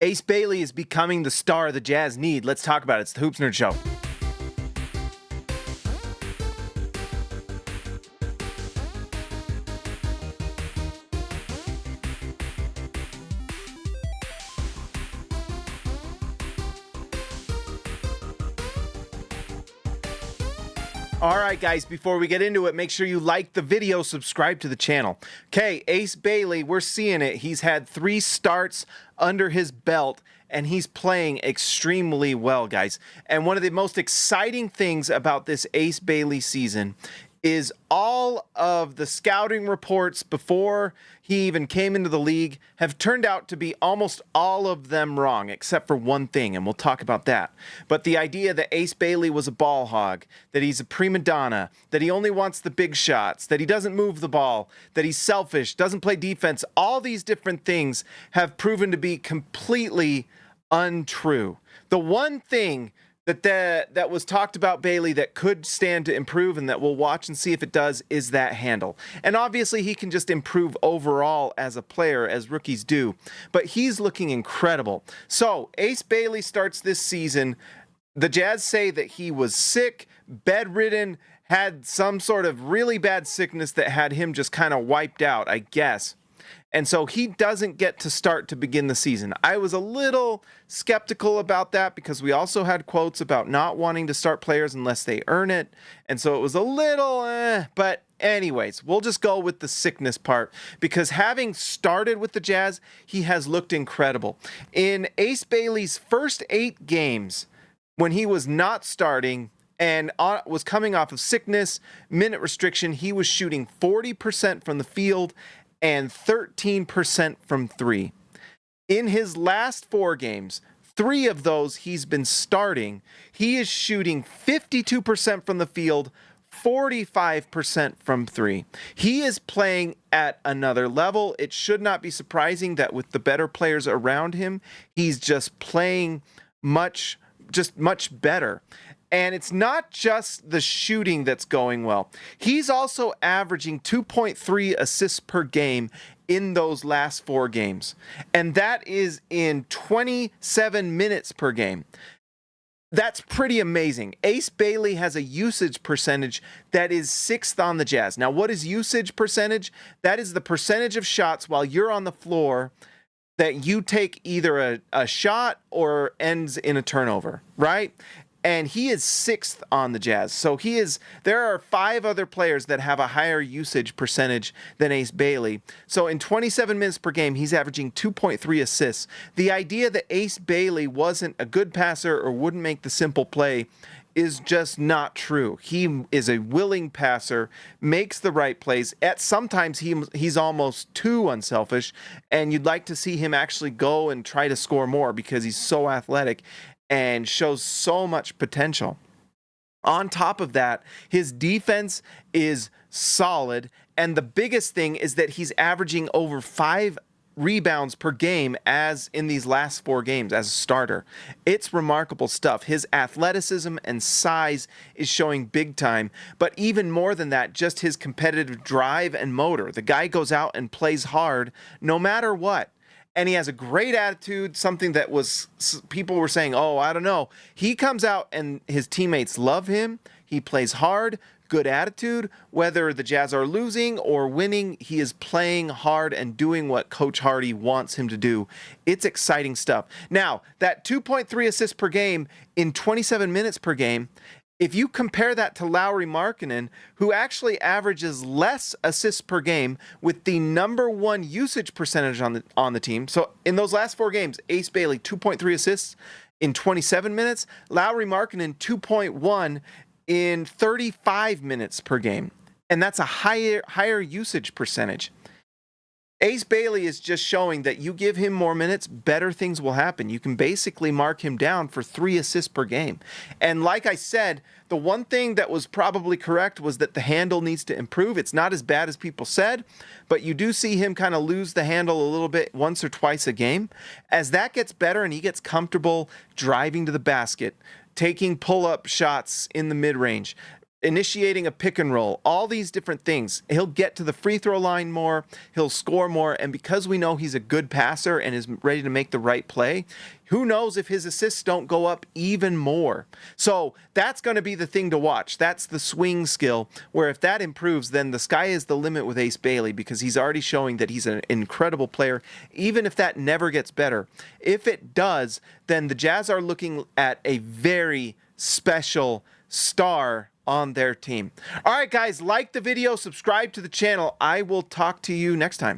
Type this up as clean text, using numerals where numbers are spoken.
Ace Bailey is becoming the star the Jazz need. Let's talk about it. It's the Hoops Nerd Show. All right, guys, before we get into it, make sure you like the video, subscribe to the channel. Okay, Ace Bailey, we're seeing it. He's had 3 starts under his belt, and he's playing extremely well, guys. And one of the most exciting things about this Ace Bailey season is all of the scouting reports before he even came into the league have turned out to be almost all of them wrong, except for one thing, and we'll talk about that. But the idea that Ace Bailey was a ball hog, that he's a prima donna, that he only wants the big shots, that he doesn't move the ball, that he's selfish, doesn't play defense, all these different things have proven to be completely untrue. The one thing that was talked about Bailey that could stand to improve and that we'll watch and see if it does is that handle. And obviously he can just improve overall as a player, as rookies do. But he's looking incredible. So Ace Bailey starts this season. The Jazz say that he was sick, bedridden, had some sort of really bad sickness that had him just kind of wiped out, I guess. And so he doesn't get to start to begin the season. I was a little skeptical about that because we also had quotes about not wanting to start players unless they earn it. And so it was a little, but anyways, we'll just go with the sickness part because having started with the Jazz, he has looked incredible. In Ace Bailey's first 8 games, when he was not starting and was coming off of sickness, minute restriction, he was shooting 40% from the field and 13% from 3. In his last 4 games, 3 of those he's been starting, he is shooting 52% from the field, 45% from 3. He is playing at another level. It should not be surprising that with the better players around him, he's just playing much better. And it's not just the shooting that's going well. He's also averaging 2.3 assists per game in those last 4 games. And that is in 27 minutes per game. That's pretty amazing. Ace Bailey has a usage percentage that is 6th on the Jazz. Now, what is usage percentage? That is the percentage of shots while you're on the floor that you take either a shot or ends in a turnover, right? And he is 6th on the Jazz. So there are 5 other players that have a higher usage percentage than Ace Bailey. So in 27 minutes per game, he's averaging 2.3 assists. The idea that Ace Bailey wasn't a good passer or wouldn't make the simple play is just not true. He is a willing passer, makes the right plays. Sometimes he's almost too unselfish, and you'd like to see him actually go and try to score more because he's so athletic and shows so much potential. On top of that, his defense is solid, and the biggest thing is that he's averaging over 5 rebounds per game as in these last 4 games as a starter. It's remarkable stuff. His athleticism and size is showing big time, but even more than that, just his competitive drive and motor. The guy goes out and plays hard no matter what. And he has a great attitude, something that people were saying, oh, I don't know. He comes out and his teammates love him. He plays hard, good attitude. Whether the Jazz are losing or winning, he is playing hard and doing what Coach Hardy wants him to do. It's exciting stuff. Now, that 2.3 assists per game in 27 minutes per game, if you compare that to Lauri Markkanen, who actually averages less assists per game with the number 1 usage percentage on the team. So in those last 4 games, Ace Bailey 2.3 assists in 27 minutes, Lauri Markkanen 2.1 in 35 minutes per game. And that's a higher usage percentage. Ace Bailey is just showing that you give him more minutes, better things will happen. You can basically mark him down for 3 assists per game. And like I said, the one thing that was probably correct was that the handle needs to improve. It's not as bad as people said, but you do see him kind of lose the handle a little bit once or twice a game. As that gets better and he gets comfortable driving to the basket, taking pull-up shots in the mid-range, initiating a pick and roll, all these different things. He'll get to the free throw line more, he'll score more, and because we know he's a good passer and is ready to make the right play, who knows if his assists don't go up even more. So that's going to be the thing to watch. That's the swing skill, where if that improves, then the sky is the limit with Ace Bailey, because he's already showing that he's an incredible player, even if that never gets better. If it does, then the Jazz are looking at a very special star on their team. All right, guys, like the video, subscribe to the channel. I will talk to you next time.